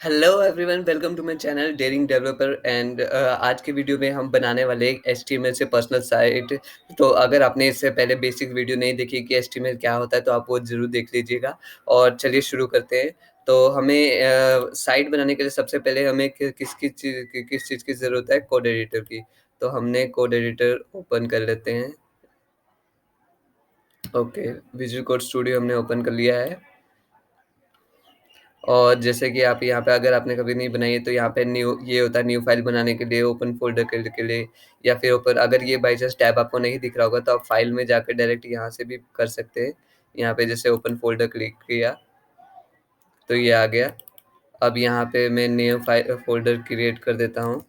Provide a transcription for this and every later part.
Hello everyone, welcome to my channel daring developer and आज के video में हम बनाने वाले एक एचटीएमएल से पर्सनल साइट। तो अगर आपने इससे पहले बेसिक वीडियो नहीं देखी कि एचटीएमएल क्या होता है तो आप वो ज़रूर देख लीजिएगा। और चलिए शुरू करते हैं। तो हमें साइट बनाने के लिए सबसे पहले हमें किस चीज़ की ज़रूरत है? कोड एडिटर की। तो हमने कोड एडिटर ओपन कर लेते हैं। ओके, विजुअल कोड स्टूडियो हमने ओपन कर लिया है। और जैसे कि आप यहाँ पे अगर आपने कभी नहीं बनाई है तो यहाँ पे न्यू ये होता है न्यू फाइल बनाने के लिए, ओपन फ़ोल्डर के लिए या फिर ओपन, अगर ये बाय चांस टैब आपको नहीं दिख रहा होगा तो आप फाइल में जाकर डायरेक्ट यहाँ से भी कर सकते हैं। यहाँ पे जैसे ओपन फ़ोल्डर क्लिक किया तो ये आ गया। अब यहाँ पे मैं न्यू फ़ोल्डर क्रिएट कर देता हूँ,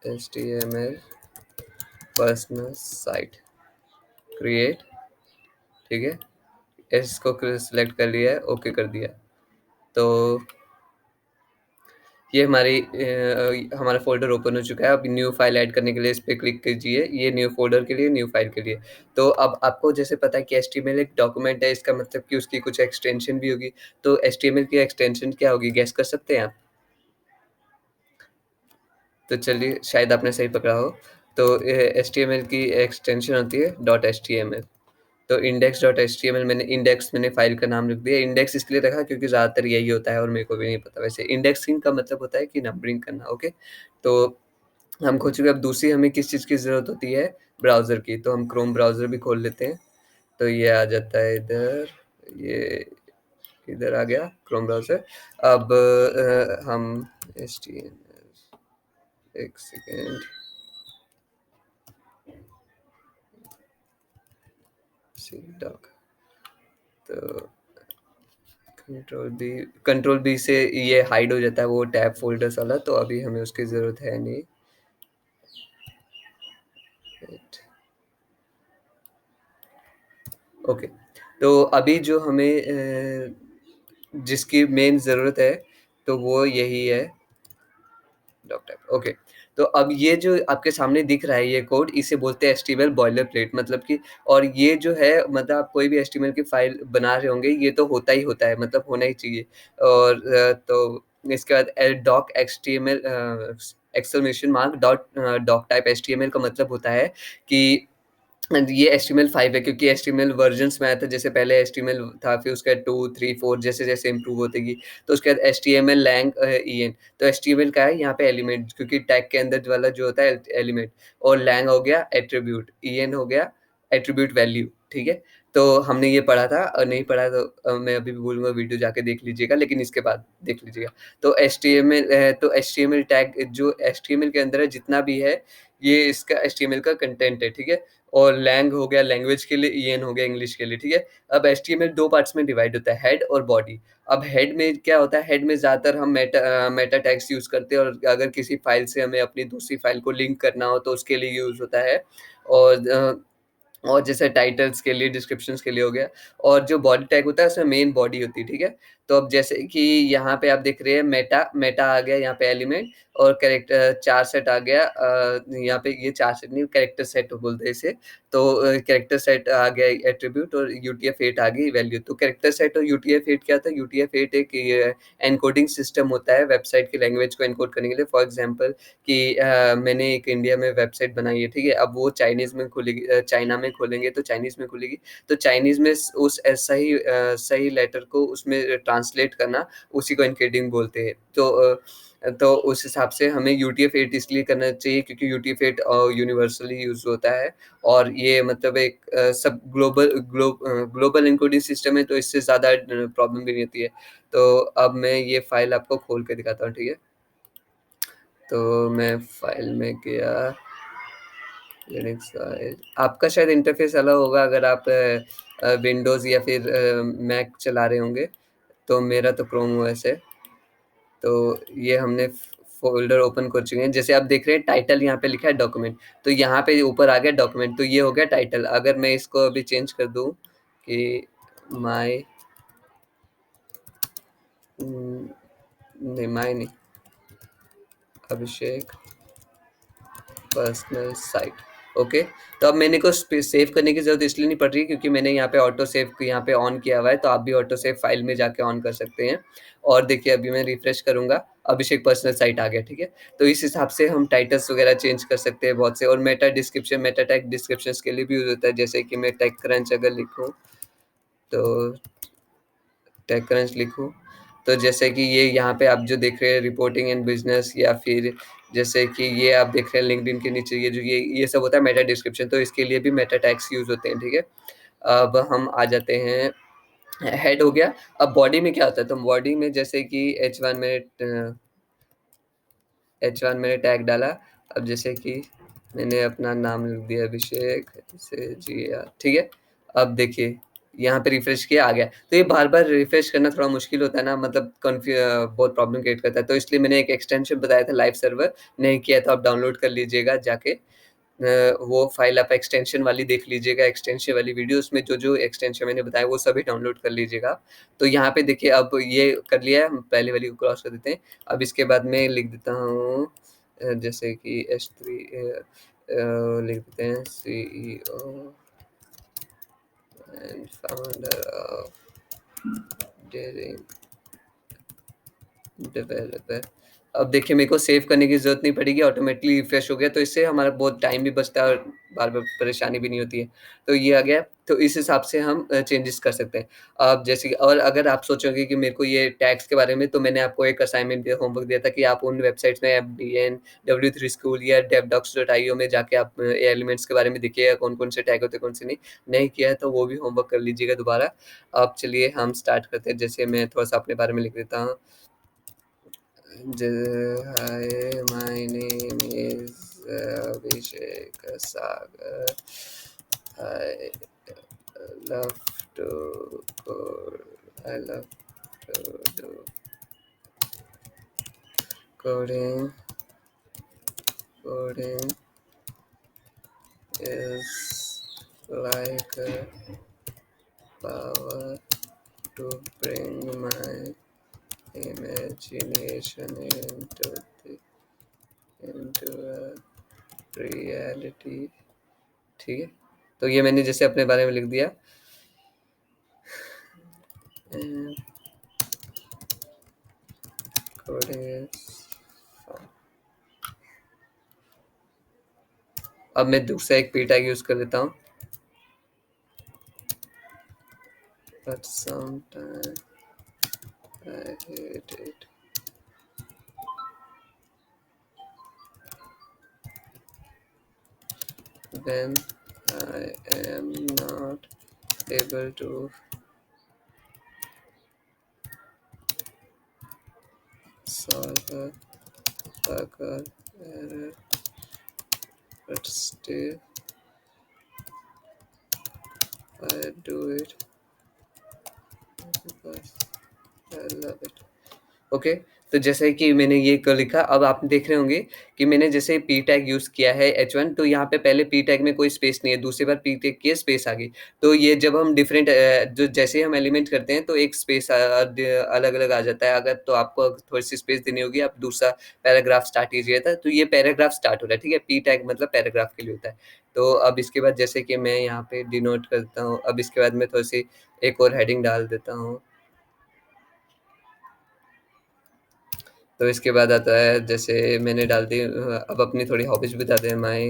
HTML पर्सनल साइट क्रिएट। ठीक है, इसको सिलेक्ट कर लिया है, ओके कर दिया। तो ये हमारा फ़ोल्डर ओपन हो चुका है। अब न्यू फाइल ऐड करने के लिए इस पे क्लिक कीजिए, ये न्यू फ़ोल्डर के लिए, न्यू फाइल के लिए। तो अब आपको जैसे पता है कि एचटीएमएल एक डॉक्यूमेंट है, इसका मतलब कि उसकी कुछ एक्सटेंशन भी होगी। तो एचटीएमएल की एक्सटेंशन क्या होगी, गेस कर सकते हैं आप? तो चलिए, शायद आपने सही पकड़ा हो। तो एचटीएमएल की एक्सटेंशन होती है .html। तो index.html मैंने फ़ाइल का नाम लिख दिया। इंडेक्स इसलिए रखा क्योंकि ज़्यादातर यही होता है और मेरे को भी नहीं पता वैसे। इंडेक्सिंग का मतलब होता है कि नंबरिंग करना, ओके? तो हम खोल चुके हैं। अब दूसरी हमें किस चीज़ की ज़रूरत होती है? ब्राउज़र की। तो हम क्रोम ब्राउज़र भी खोल लेते हैं। तो ये आ जाता है इधर, ये इधर आ गया क्रोम ब्राउज़र। अब हम एचटीएमएल, एक सेकेंड, सी डॉक। तो कंट्रोल बी से ये हाइड हो जाता है वो टैब फ़ोल्डर्स वाला, तो अभी हमें उसकी ज़रूरत है नहीं। Wait, okay. तो अभी जो हमें जिसकी मेन ज़रूरत है तो वो यही है, डॉक टाइप, ओके। तो अब ये जो आपके सामने दिख रहा है ये कोड, इसे बोलते हैं एचटीएमएल बॉयलर प्लेट, मतलब कि, और ये जो है मतलब आप कोई भी एचटीएमएल की फाइल बना रहे होंगे ये तो होता ही होता है, मतलब होना ही चाहिए। और तो इसके बाद doc HTML exclamation mark doctype HTML का मतलब होता है कि ये HTML5 है, क्योंकि HTML वर्जन्स में आया था। जैसे पहले HTML था, फिर उसके बाद 2, 3, 4 जैसे-जैसे इम्प्रूव होती गई, तो उसके बाद HTML लैंग EN। तो HTML का है यहाँ पे एलिमेंट, क्योंकि टैग के अंदर वाला जो होता है एलिमेंट, और लैंग हो गया एट्रीब्यूट, EN हो गया एट्रीब्यूट वैल्यू, ठीक है? तो हमने ये पढ़ा था, और नहीं पढ़ा तो मैं अभी भी बोलूँगा वीडियो जाके देख लीजिएगा, लेकिन इसके बाद देख लीजिएगा। तो HTML टैग जो HTML के अंदर है जितना भी है, ये इसका HTML का कंटेंट है, ठीक है? और लैंग हो गया लैंग्वेज के लिए, ईएन हो गया इंग्लिश के लिए, ठीक है? अब एचटीएमएल 2 पार्ट्स में डिवाइड होता है, हेड और बॉडी। अब हेड में क्या होता है, हेड में ज़्यादातर हम मेटा टैग्स यूज़ करते हैं, और अगर किसी फाइल से हमें अपनी दूसरी फाइल को लिंक करना हो तो उसके लिए यूज़ होता है। और और जैसे टाइटल्स के लिए, डिस्क्रिप्शंस के लिए हो गया। और जो बॉडी टैग होता है उसमें मेन बॉडी होती है, ठीक है? तो अब जैसे कि यहाँ पे आप देख रहे हैं मेटा आ गया यहाँ पे एलिमेंट, और कैरेक्टर 4 सेट आ गया। यहाँ पे ये 4 सेट नहीं, कैरेक्टर सेट बोलते हैं इसे। तो कैरेक्टर सेट आ गया एट्रीब्यूट, और यूटीएफ-8 आ गई वैल्यू। तो कैरेक्टर सेट और यूटीएफ-8 क्या था? यूटीएफ-8 एक ये एन्कोडिंग सिस्टम होता है वेबसाइट की लैंग्वेज को एन्कोड करने के लिए। फॉर एग्ज़ाम्पल कि मैंने एक इंडिया में वेबसाइट बनाई है, ठीक है? अब वो चाइनीज़ में खुलेगी, चाइना में खोलेंगे तो चाइनीज़ में खुलेगी। तो चाइनीज़ में सही लेटर को उसमें ट्रांसलेट करना, उसी को एन्कोडिंग बोलते हैं। तो उस हिसाब से हमें यूटीएफ-8 इसलिए करना चाहिए क्योंकि यूटीएफ-8 यूनिवर्सली यूज़ होता है, और ये मतलब एक सब ग्लोबल एन्कोडिंग सिस्टम है, तो इससे ज़्यादा प्रॉब्लम भी नहीं होती है। तो अब मैं ये फ़ाइल आपको खोल के दिखाता हूँ, ठीक है? तो मैं फ़ाइल में गया, लिनक्स फाइल। आपका शायद इंटरफ़ेस अलग होगा अगर आप विंडोज़ या फिर मैक चला रहे होंगे, तो मेरा तो क्रोम ओएस है। तो ये हमने फ़ोल्डर ओपन कर चुके हैं। जैसे आप देख रहे हैं टाइटल यहाँ पे लिखा है डॉक्यूमेंट, तो यहाँ पे ऊपर आ गया डॉक्यूमेंट, तो ये हो गया टाइटल। अगर मैं इसको अभी चेंज कर दूँ कि माय नहीं, माय नहीं, अभिषेक पर्सनल साइट, ओके, तो अब मैंने को सेव करने की ज़रूरत इसलिए नहीं पड़ रही है क्योंकि मैंने यहाँ पे ऑटो सेव यहाँ पे ऑन किया हुआ है, तो आप भी ऑटो सेव फाइल में जाके ऑन कर सकते हैं। और देखिए अभी मैं रिफ्रेश करूँगा, अभिषेक पर्सनल साइट आ गया, ठीक है? तो इस हिसाब से हम टाइटल्स वगैरह चेंज कर सकते हैं बहुत से, और Meta description, Meta tag descriptions के लिए भी यूज़ होता है, जैसे कि मैं टेक क्रंच अगर लिखूँ, तो टेक क्रंच लिखूँ, तो जैसे कि ये यहाँ पे आप जो देख रहे हैं रिपोर्टिंग एंड बिज़नेस, या फिर जैसे कि ये आप देख रहे हैं लिंक्डइन के नीचे ये जो ये सब होता है मेटा डिस्क्रिप्शन, तो इसके लिए भी मेटा टैग्स यूज़ होते हैं, ठीक है? अब हम आ जाते हैं, हेड हो गया। अब बॉडी में क्या होता है, तो बॉडी में जैसे कि H1 मैंने टैग डाला। अब जैसे कि मैंने अपना नाम लिख दिया अभिषेक से जी आर, ठीक है? अब देखिए यहाँ पे रिफ्रेश किया, आ गया। तो ये बार-बार रिफ्रेश करना थोड़ा मुश्किल होता है ना, मतलब बहुत प्रॉब्लम क्रिएट करता है। तो इसलिए मैंने एक एक्सटेंशन बताया था लाइव सर्वर, नहीं किया तो आप डाउनलोड कर लीजिएगा जाके। वो फाइल आप एक्सटेंशन वाली देख लीजिएगा, एक्सटेंशन वाली वीडियो, उसमें जो-जो एक्सटेंशन मैंने बताया वो सभी डाउनलोड कर लीजिएगा। तो यहाँ पे देखिए अब ये कर लिया है, हम पहले वाली को क्रॉस कर देते हैं। अब इसके बाद मैं लिख देता हूँ जैसे कि S3 लिख देते हैं CEO and founder of daring developer. अब देखिए मेरे को सेव करने की ज़रूरत नहीं पड़ेगी, ऑटोमेटिकली रिफ्रेश हो गया, तो इससे हमारा बहुत टाइम भी बचता है और बार-बार परेशानी भी नहीं होती है। तो ये आ गया, तो इस हिसाब से हम चेंजेस कर सकते हैं। अब जैसे कि और अगर आप सोचोगे कि मेरे को ये टैग्स के बारे में, तो मैंने आपको एक असाइनमेंट दिया, होमवर्क दिया था कि आप उन वेबसाइट्स में FDN, W3 स्कूल या devdocs.io में जाके आप एलिमेंट्स के बारे में देखिएगा कौन-कौन से टैग होते हैं, कौन से नहीं। नहीं किया है तो वो भी होमवर्क कर लीजिएगा दोबारा। अब चलिए हम स्टार्ट करते हैं, जैसे मैं थोड़ा-सा अपने बारे में लिख देता हूँ। Hi, my name is Abhishek Sagar. I love to code. I love to do coding. Coding is like a power to bring my imagination into a reality, ठीक है? तो ये मैंने जैसे अपने बारे में लिख दिया। Coding is fun. अब मैं दूसरा एक p टैग यूज कर लेता हूँ, but sometimes I hate it when I am not able to solve a bug or error, but still I do it because I love it. Okay, तो जैसे कि मैंने ये क लिखा, अब आप देख रहे होंगे कि मैंने जैसे p टैग यूज़ किया है H1, तो यहाँ पे पहले p टैग में कोई स्पेस नहीं है, दूसरी बार p टैग किया स्पेस आ गई। तो ये जब हम डिफरेंट जो जैसे ही हम एलिमेंट करते हैं तो एक स्पेस अलग-अलग आ जाता है। अगर तो आपको थोड़ी-सी स्पेस देनी होगी, आप दूसरा पैराग्राफ स्टार्ट कीजिएगा था, तो ये पैराग्राफ स्टार्ट हो रहा है, ठीक है? p टैग मतलब पैराग्राफ के लिए होता है। तो अब इसके बाद जैसे कि मैं यहाँ पे डिनोट करता हूँ, अब इसके बाद मैं थोड़ी-सी एक और हेडिंग डाल देता हूँ। तो इसके बाद आता है, जैसे मैंने डाल दी अब अपनी थोड़ी हॉबीज़ बताते हैं, माय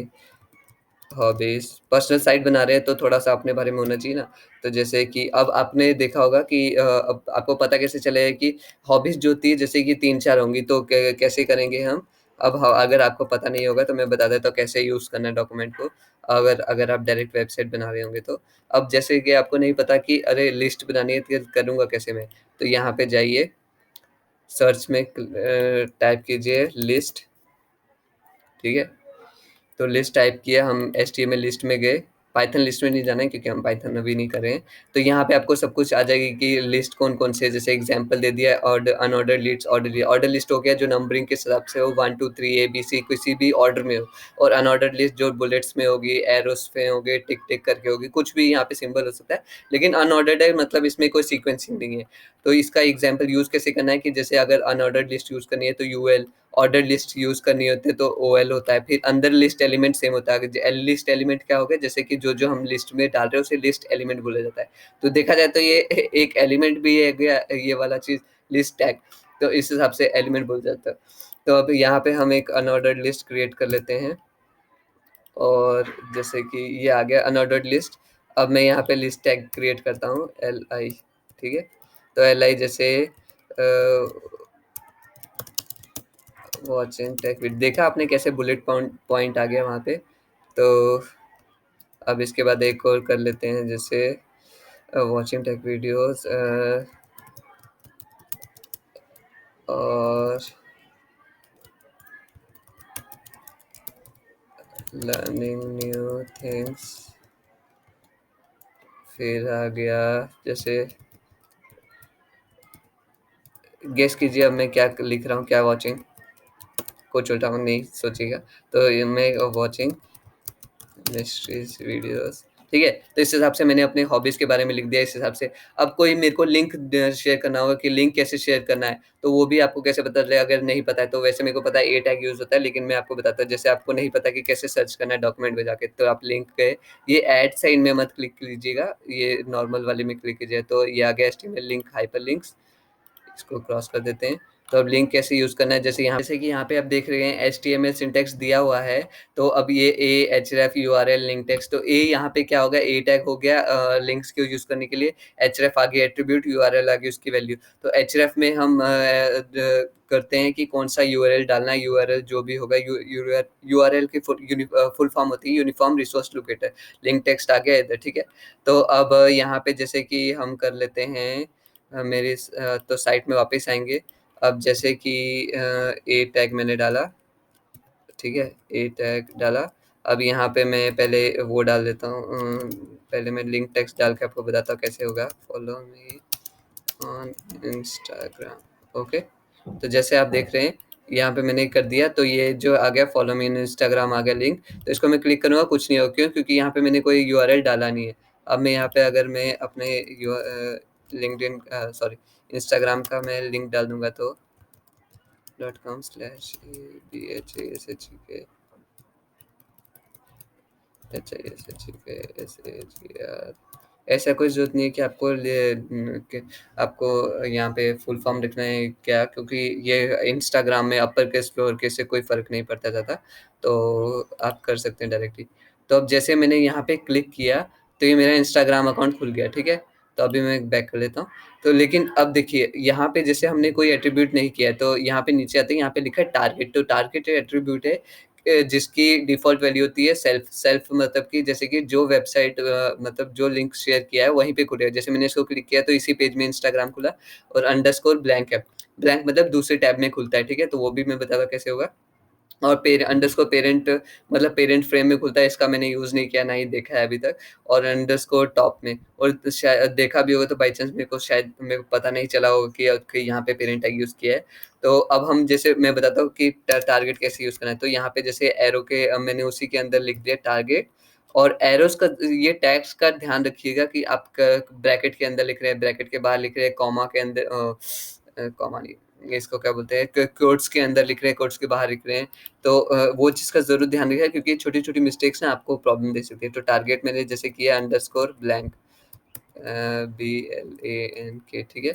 हॉबीज़। पर्सनल साइट बना रहे हैं तो थोड़ा-सा अपने बारे में होना चाहिए ना। तो जैसे कि अब आपने देखा होगा कि अब आपको पता कैसे चलेगा कि हॉबीज़ जो होती है जैसे कि 3-4 होंगी, तो कैसे करेंगे हम? अब अगर आपको पता नहीं होगा तो मैं बता देता हूँ कैसे यूज़ करना है डॉक्यूमेंट को, अगर अगर आप डायरेक्ट वेबसाइट बना रहे होंगे तो। अब जैसे कि आपको नहीं पता कि अरे लिस्ट बनानी है तो करूँगा कैसे मैं? तो यहाँ पे जाइए, सर्च में टाइप कीजिए लिस्ट, ठीक है? तो लिस्ट टाइप किया, हम एचटीएमएल लिस्ट में गए, पाइथन लिस्ट में नहीं जाना है क्योंकि हम पाइथन अभी नहीं कर रहे हैं। तो यहाँ पे आपको सब कुछ आ जाएगी कि लिस्ट कौन-कौन से है, जैसे एग्ज़ाम्पल दे दिया है, unordered list, order list. Order list हो गया जो नंबरिंग के हिसाब से हो, 1, 2, 3 ए, बी, सी किसी भी ऑर्डर में हो, और अनऑर्डर्ड लिस्ट जो बुलेट्स में होगी, एरोज़ में होगी, टिक-टिक करके होगी, कुछ भी यहाँ पे सिंबल हो सकता है। लेकिन अनऑर्डर्ड है मतलब इसमें कोई सीक्वेंसिंग नहीं है। तो इसका एग्ज़ाम्पल यूज़ कैसे करना है कि जैसे अगर अनऑर्डर्ड लिस्ट यूज़ करनी है तो यूएल ऑर्डर लिस्ट यूज़ करनी होती है तो ओएल होता है। फिर अंदर लिस्ट एलिमेंट सेम होता है। लिस्ट एलिमेंट क्या हो गया, जैसे कि जो हम लिस्ट में डाल रहे हैं उसे लिस्ट एलिमेंट बोला जाता है। तो देखा जाए तो ये एक एलिमेंट भी है गया, ये वाला चीज़ लिस्ट टैग, तो इस हिसाब से एलिमेंट बोला जाता है। तो अब यहाँ पे हम एक अनऑर्डर्ड लिस्ट क्रिएट कर लेते हैं, और जैसे कि ये आ गया अनऑर्डर्ड लिस्ट। अब मैं यहाँ पे लिस्ट टैग क्रिएट करता हूँ li, ठीक है। तो li जैसे वॉचिंग टैग देखा आपने कैसे बुलेट पॉइंट आ गया वहाँ पे। तो अब इसके बाद एक और कर लेते हैं, जैसे वॉचिंग टेक वीडियोस और लर्निंग न्यू थिंग्स। फिर आ गया, जैसे गेस कीजिए अब मैं क्या लिख रहा हूँ, क्या वॉचिंग, कुछ उल्टा नहीं सोचिएगा। तो मैं वॉचिंग मिस्ट्रीज वीडियोस, ठीक है। तो इस हिसाब से मैंने अपने हॉबीज़ के बारे में लिख दिया इस हिसाब से। अब कोई मेरे को लिंक शेयर करना होगा कि लिंक कैसे शेयर करना है, तो वो भी आपको कैसे पता चलेगा अगर नहीं पता है। तो वैसे मेरे को पता है ए टैग यूज़ होता है, लेकिन मैं आपको बताता हूँ, जैसे आपको नहीं पता कि कैसे सर्च करना है डॉक्यूमेंट में जाके, तो आप लिंक पे ये ऐड साइन में मत क्लिक कीजिएगा, ये नॉर्मल वाले में क्लिक कीजिए। तो ये आ गया एचटीएमएल लिंक हाइपरलिंक्स, इसको क्रॉस कर देते हैं। तो अब लिंक कैसे यूज़ करना है, जैसे कि यहाँ पे आप देख रहे हैं एचटीएमएल सिंटैक्स दिया हुआ है। तो अब ये ए एचरेफ यूआरएल लिंक टेक्स्ट, तो ए यहाँ पे क्या होगा, ए टैग हो गया लिंक्स को यूज़ करने के लिए, एचरेफ आ गया एट्रीब्यूट, यूआरएल आ गई उसकी वैल्यू। तो एचरेफ में हम करते हैं कि कौन सा यूआरएल डालना है, यूआरएल जो भी होगा, यूआरएल की फुल फॉर्म होती है uniform resource locator. Link text आ गया इधर, ठीक है। तो अब यहाँ पे जैसे कि हम कर लेते हैं तो साइट में वापस आएँगे। अब जैसे कि ए टैग मैंने डाला, ठीक है, ए टैग डाला। अब यहाँ पे मैं पहले वो डाल देता हूँ, पहले मैं लिंक टेक्स्ट डाल के आपको बताता हूँ कैसे होगा। Follow me on Instagram, okay. तो जैसे आप देख रहे हैं यहाँ पे मैंने कर दिया, तो ये जो आ गया फॉलो मी इन इंस्टाग्राम आ गया लिंक। तो इसको मैं क्लिक करूँगा, कुछ नहीं होगा, क्यों? क्योंकि यहाँ पे मैंने कोई यूआरएल डाला नहीं है। अब मैं यहाँ पे अगर मैं अपने लिंक्डइन सॉरी इंस्टाग्राम का मैं लिंक डाल दूंगा, तो .com/BHASHK ऐसा कोई ज़रूरत नहीं है कि आपको यहाँ पे फुल फॉर्म लिखना है क्या, क्योंकि ये इंस्टाग्राम में अपर केस लोअर केस से कोई फ़र्क नहीं पड़ता ज़्यादा, तो आप कर सकते हैं डायरेक्टली। तो अब जैसे मैंने यहाँ पे क्लिक किया, तो ये मेरा इंस्टाग्राम अकाउंट खुल गया, ठीक है। तो अभी मैं बैक कर लेता हूँ। तो लेकिन अब देखिए यहाँ पे जैसे हमने कोई एट्रीब्यूट नहीं किया है, तो यहाँ पे नीचे आते हैं, यहाँ पे लिखा है टारगेट। तो टारगेट एट्रीब्यूट है जिसकी डिफ़ॉल्ट वैल्यू होती है सेल्फ। सेल्फ मतलब कि जैसे कि जो वेबसाइट मतलब जो लिंक शेयर किया है वहीं पे खुलेगा। जैसे मैंने इसको क्लिक किया तो इसी पेज में इंस्टाग्राम खुला, और अंडरस्कोर ब्लैंक है। ब्लैंक मतलब दूसरे टैब में खुलता है, ठीक है? तो वो भी मैं बताऊँगा कैसे होगा। और अंडरस्कोर पेरेंट मतलब पेरेंट फ्रेम में खुलता है, इसका मैंने यूज़ नहीं किया, ना ही देखा है अभी तक। और अंडरस्कोर टॉप में, और शायद देखा भी होगा तो बाय चांस मेरे को पता नहीं चला होगा कि यहाँ पे पेरेंट टैग यूज़ किया है। तो अब हम जैसे मैं बताता हूँ कि टारगेट कैसे यूज़ करना है। तो यहाँ पे जैसे एरो के मैंने उसी के अंदर लिख दिया टारगेट, और एरोज़ का ये टैग्स का ध्यान रखिएगा कि आप ब्रैकेट के अंदर लिख रहे हैं, ब्रैकेट के बाहर लिख रहे हैं, कॉमा के अंदर कॉमा नहीं, इसको क्या बोलते हैं, कोट्स के अंदर लिख रहे हैं, कोट्स के बाहर लिख रहे हैं। तो वो चीज़ का ज़रूर ध्यान रखिएगा, क्योंकि छोटी-छोटी मिस्टेक्स ना आपको प्रॉब्लम दे सकती है। तो टारगेट मैंने जैसे किया अंडरस्कोर ब्लैंक BLANK, ठीक है,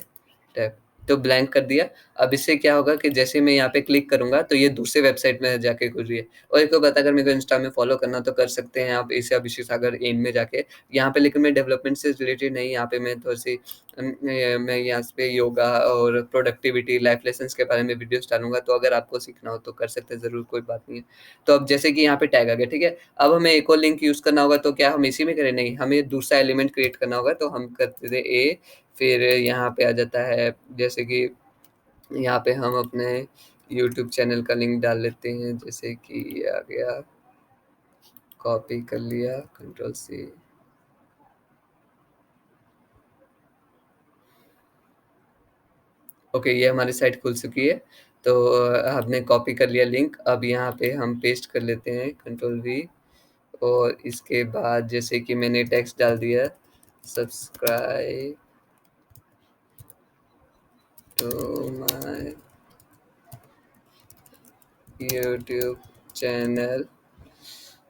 टैब। तो ब्लैंक कर दिया। अब इससे क्या होगा कि जैसे मैं यहाँ पे क्लिक करूँगा तो ये दूसरे वेबसाइट में जाके खुल रही है। और एक और बात, अगर मेरे को इंस्टा में फॉलो करना तो कर सकते हैं आप, इसे अभिषेक सागर इन में जाके। यहाँ पे लेकिन मैं डेवलपमेंट से रिलेटेड नहीं, यहाँ पे मैं थोड़ी-सी मैं यहाँ पे योगा और प्रोडक्टिविटी, लाइफ लेसन्स के बारे में वीडियोज़ डालूँगा, तो अगर आपको सीखना हो तो कर सकते हैं ज़रूर, कोई बात नहीं है। तो अब जैसे कि यहाँ पे टैग आ गया, ठीक है। अब हमें एक और लिंक यूज़ करना होगा, तो क्या हम इसी में करें? नहीं, हमें दूसरा एलिमेंट क्रिएट करना होगा, तो हम करते थे ए, फिर यहाँ पे आ जाता है, जैसे कि यहाँ पे हम अपने यूट्यूब चैनल का लिंक डाल लेते हैं, जैसे कि ये आ गया, कॉपी कर लिया, कंट्रोल सी। ओके, ये हमारी साइट खुल चुकी है। तो हमने कॉपी कर लिया लिंक, अब यहाँ पे हम पेस्ट कर लेते हैं, कंट्रोल वी। और इसके बाद जैसे कि मैंने टेक्स्ट डाल दिया, subscribe to my YouTube channel,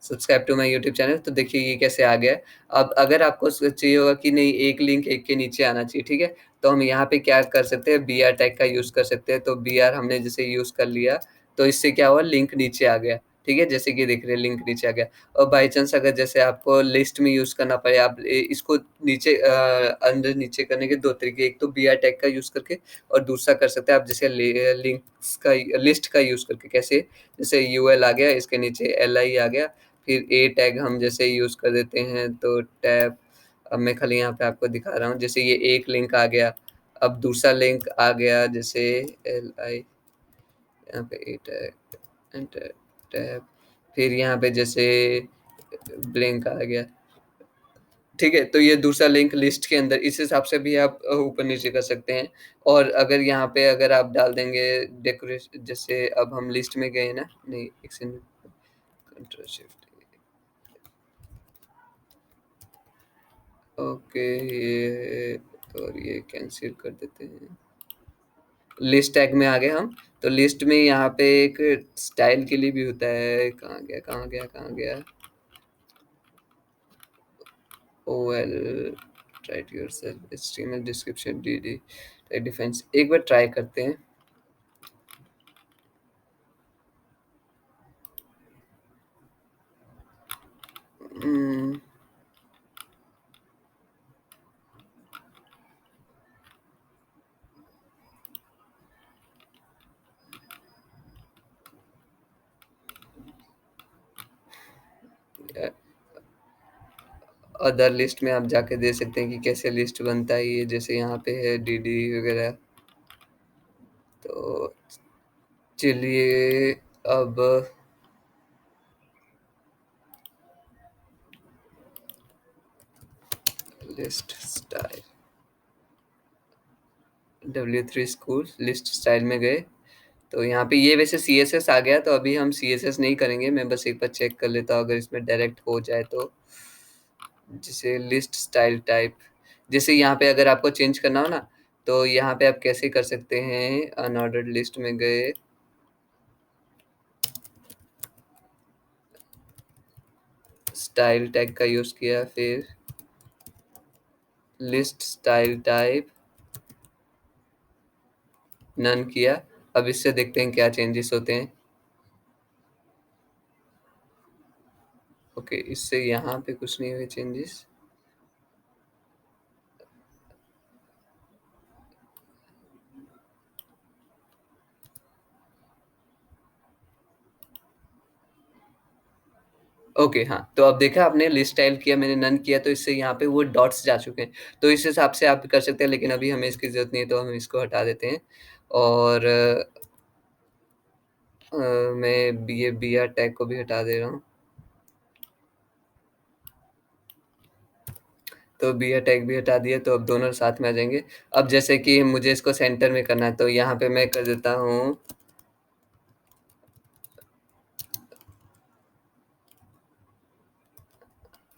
subscribe to my YouTube channel. तो देखिए ये कैसे आ गया है। अब अगर आपको चाहिए होगा कि नहीं एक लिंक एक के नीचे आना चाहिए, ठीक है, तो हम यहाँ पे क्या कर सकते हैं, बी आर टैग का यूज़ कर सकते हैं। तो बी आर हमने जैसे यूज़ कर लिया, तो इससे क्या हुआ, लिंक नीचे आ गया, ठीक है, जैसे कि देख रहे हैं लिंक नीचे आ गया। और बाई चांस अगर जैसे आपको लिस्ट में यूज़ करना पड़े, आप इसको नीचे अंदर नीचे करने के दो तरीके, एक तो बी आर टैग का यूज़ करके, और दूसरा कर सकते हैं आप जैसे लिंक्स का, लिस्ट का यूज़ करके। कैसे, जैसे यूएल आ गया, इसके नीचे एल आई आ गया, फिर ए टैग हम जैसे यूज़ कर देते हैं तो टैब। अब मैं खाली यहाँ पे आपको दिखा रहा हूँ, जैसे ये एक लिंक आ गया, अब दूसरा लिंक आ गया जैसे एल आई, यहाँ पे ए टैग एंटर टैब, फिर यहाँ पे जैसे ब्लिंक आ गया, ठीक है। तो ये दूसरा लिंक लिस्ट के अंदर, इस हिसाब से भी आप ऊपर नीचे कर सकते हैं। और अगर यहाँ पे अगर आप डाल देंगे डेकोरेशन, जैसे अब हम लिस्ट में गए ना, नहीं एक सेकंड, कंट्रोल शिफ्ट, ओके ये, और ये कैंसिल कर देते हैं। लिस्ट टैग में आ गए हम। तो लिस्ट में यहाँ पे एक स्टाइल के लिए भी होता है, कहाँ गया कहाँ गया कहाँ गया, O L write yourself HTML description D D defence, एक बार ट्राई करते हैं। हम्म, अदर लिस्ट में आप जाके दे सकते हैं कि कैसे लिस्ट बनता है ये, जैसे यहाँ पे है डी डी वगैरह। तो चलिए अब list style, W3 school list style में गए, तो यहाँ पे ये वैसे CSS आ गया, तो अभी हम CSS नहीं करेंगे, मैं बस एक बार चेक कर लेता हूँ अगर इसमें डायरेक्ट हो जाए तो। जैसे लिस्ट स्टाइल टाइप, जैसे यहाँ पे अगर आपको चेंज करना हो ना, तो यहाँ पे आप कैसे कर सकते हैं, अनऑर्डर्ड लिस्ट में गए, स्टाइल टैग का यूज़ किया, फिर लिस्ट स्टाइल टाइप नन किया। अब इससे देखते हैं क्या चेंजेस होते हैं। ओके, इससे यहाँ पे कुछ नहीं हुए चेंजेस। ओके हाँ, तो अब देखा आपने, लिस्ट स्टाइल किया, मैंने नन किया, तो इससे यहाँ पे वो डॉट्स जा चुके हैं। तो इस हिसाब से आप कर सकते हैं, लेकिन अभी हमें इसकी ज़रूरत नहीं है, तो हम इसको हटा देते हैं। और मैं ये बी आर टैग को भी हटा दे रहा हूँ। तो बी आर टैग भी हटा दिया, तो अब दोनों साथ में आ जाएंगे। अब जैसे कि मुझे इसको सेंटर में करना है, तो यहाँ पे मैं कर देता हूँ,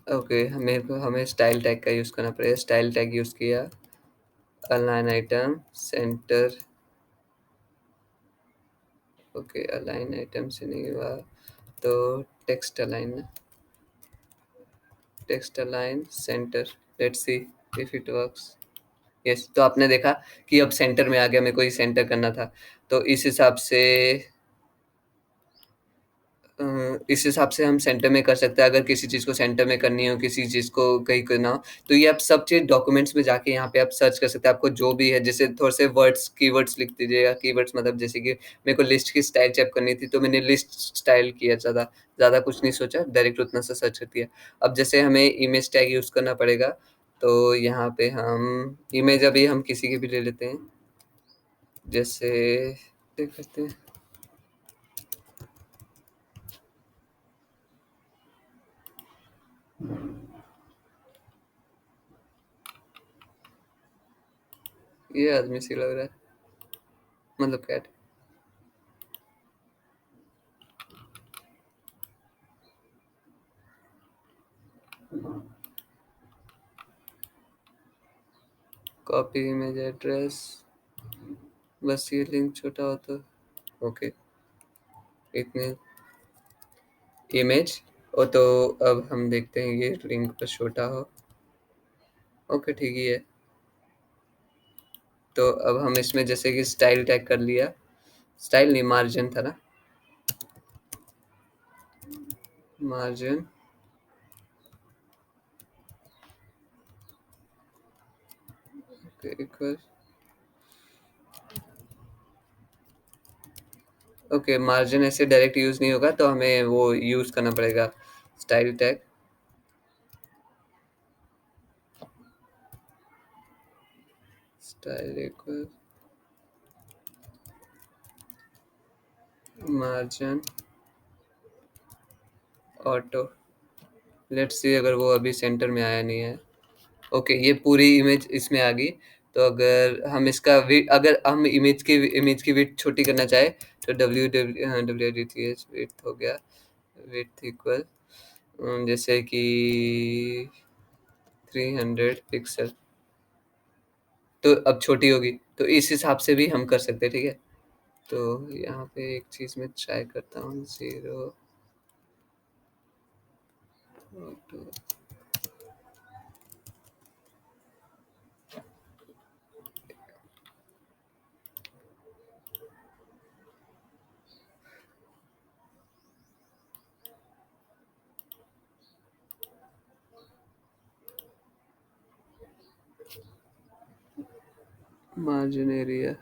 ओके, हमें स्टाइल टैग का यूज़ करना पड़ेगा। स्टाइल टैग यूज़ किया, align item centre, okay align item से नहीं हुआ, तो text align, text align centre, let's see if it works. Yes, तो आपने देखा कि अब सेंटर में आ गया, मेरे को ये सेंटर करना था। तो इस हिसाब से हम सेंटर में कर सकते हैं, अगर किसी चीज़ को सेंटर में करनी हो, किसी चीज़ को कहीं करना हो, तो ये आप सब चीज़ डॉक्यूमेंट्स में जाके यहाँ पे आप सर्च कर सकते हैं। आपको जो भी है, जैसे थोड़े से वर्ड्स, कीवर्ड्स लिख दीजिएगा। कीवर्ड्स मतलब जैसे कि मेरे को लिस्ट की स्टाइल चेक करनी थी, तो मैंने लिस्ट स्टाइल किया, ज़्यादा ज़्यादा कुछ नहीं सोचा, डायरेक्ट उतना सा सर्च कर दिया। अब जैसे हमें इमेज टैग यूज़ करना पड़ेगा, तो यहाँ पे हम इमेज अभी हम किसी की भी ले लेते हैं, जैसे देख सकते हैं, ये आदमी सी लग रहा है, मतलब कैट। कॉपी इमेज एड्रेस, बस ये लिंक छोटा हो तो ओके, इतने इमेज तो अब हम देखते हैं ये लिंक पर छोटा हो। ओके, ठीक ही है। तो अब हम इसमें जैसे कि स्टाइल टैग कर लिया, स्टाइल नहीं, मार्जिन था ना, मार्जिन इक्वल। ओके, मार्जिन ऐसे डायरेक्ट यूज नहीं होगा, तो हमें वो यूज करना पड़ेगा, style tag. Style equal margin auto. Let's see अगर वो अभी सेंटर में आया नहीं है। ओके, ये पूरी इमेज इसमें आ गई। तो अगर हम इसका अगर हम इमेज की विड्थ छोटी करना चाहे तो WDTH विड्थ हो गया, विड्थ इक्वल जैसे कि 300 पिक्सल। तो अब छोटी होगी, तो इस हिसाब से भी हम कर सकते हैं, ठीक है। तो यहाँ पे एक चीज मैं ट्राई करता हूँ, 0 auto margin area.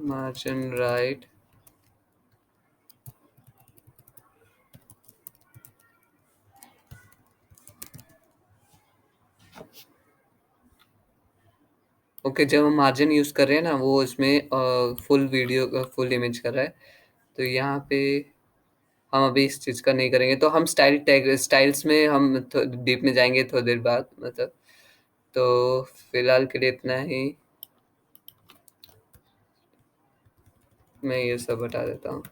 Margin right. Okay, जब हम मार्जिन यूज कर रहे हैं ना, वो इसमें फुल वीडियो का फुल इमेज कर रहा है। तो यहाँ पे हम अभी इस चीज का नहीं करेंगे, तो हम स्टाइल्स में हम डीप में जाएंगे थोड़ी देर बाद, मतलब। तो फिलहाल के लिए इतना ही, मैं ये सब हटा देता हूँ।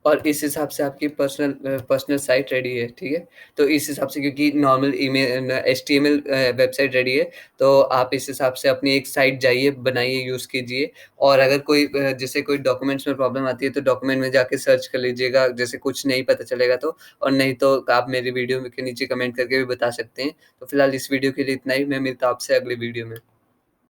और इस हिसाब से आपकी पर्सनल साइट रेडी है, ठीक है। तो इस हिसाब से, क्योंकि normal email HTML website ready है, तो आप इस हिसाब से अपनी एक साइट जाइए, बनाइए, यूज़ कीजिए। और अगर कोई जैसे कोई डॉक्यूमेंट्स में प्रॉब्लम आती है, तो डॉक्यूमेंट में जाके सर्च कर लीजिएगा, जैसे कुछ नहीं पता चलेगा तो। और नहीं तो आप मेरी वीडियो के नीचे कमेंट करके भी बता सकते हैं। तो फिलहाल इस वीडियो के लिए इतना ही, मैं मिलता हूँ आपसे अगली वीडियो में।